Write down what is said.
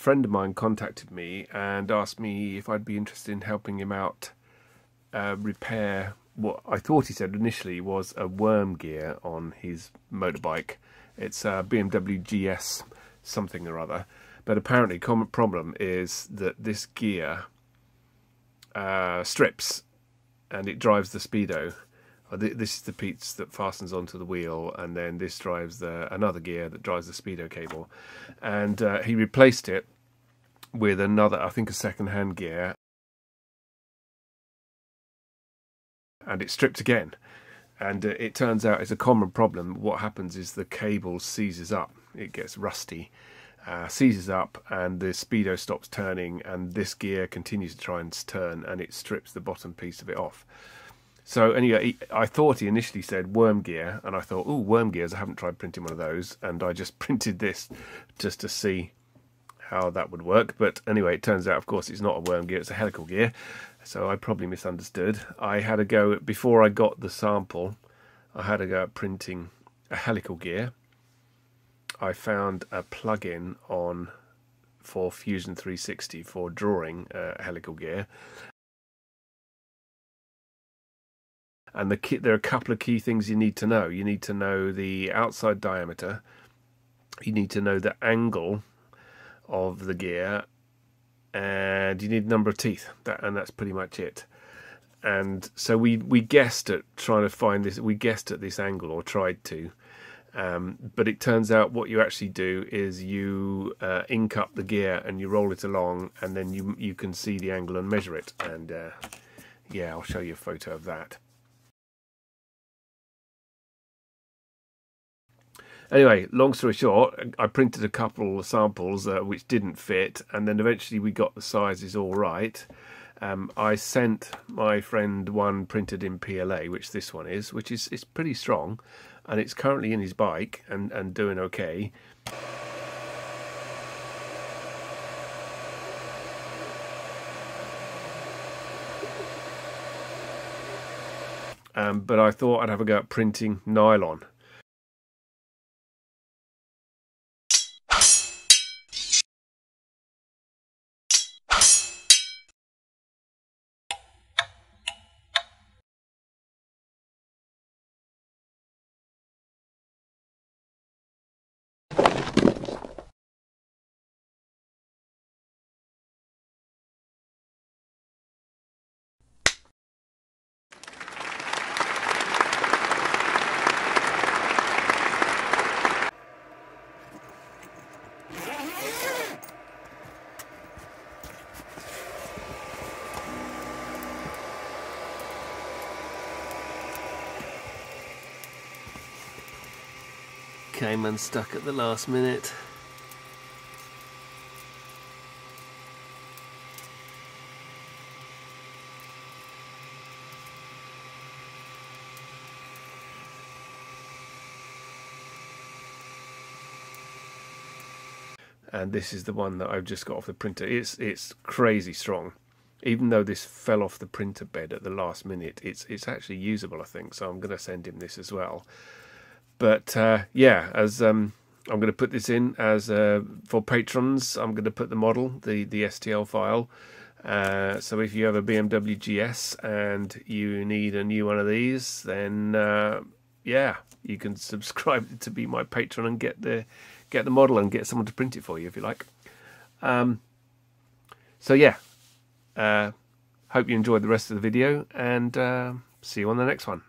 friend of mine contacted me and asked me if I'd be interested in helping him out repair what I thought he said initially was a worm gear on his motorbike. It's a BMW GS something or other, but apparently common problem is that this gear strips and it drives the speedo. This is the piece that fastens onto the wheel, and then this drives another gear that drives the speedo cable. And he replaced it with another, I think, a second-hand gear, and it stripped again. And it turns out it's a common problem. What happens is the cable seizes up, it gets rusty, seizes up, and the speedo stops turning, and this gear continues to try and turn, and it strips the bottom piece of it off. So anyway, I thought he initially said worm gear, and I thought, oh, worm gears, I haven't tried printing one of those, and I just printed this just to see how that would work. But anyway, it turns out, of course, it's not a worm gear, it's a helical gear, so I probably misunderstood. I had to go, before I got the sample, I had to go at printing a helical gear. I found a plug-in for Fusion 360 for drawing a helical gear. And there are a couple of key things you need to know. You need to know the outside diameter. You need to know the angle of the gear, and you need the number of teeth. And that's pretty much it. And so we guessed at trying to find this. We guessed at this angle, or tried to. But it turns out what you actually do is you ink up the gear and you roll it along, and then you can see the angle and measure it. And yeah, I'll show you a photo of that. Anyway, long story short, I printed a couple of samples which didn't fit, and then eventually we got the sizes all right. I sent my friend one printed in PLA, which this one is, which is pretty strong, and it's currently in his bike and doing okay. But I thought I'd have a go at printing nylon. Came unstuck at the last minute. And this is the one that I've just got off the printer. It's crazy strong. Even though this fell off the printer bed at the last minute, it's actually usable, I think. So I'm going to send him this as well. But yeah, as I'm going to put this in as for patrons, I'm going to put the model, the STL file. So if you have a BMW GS and you need a new one of these, then yeah, you can subscribe to be my patron and get the model and get someone to print it for you if you like. So yeah, hope you enjoyed the rest of the video, and see you on the next one.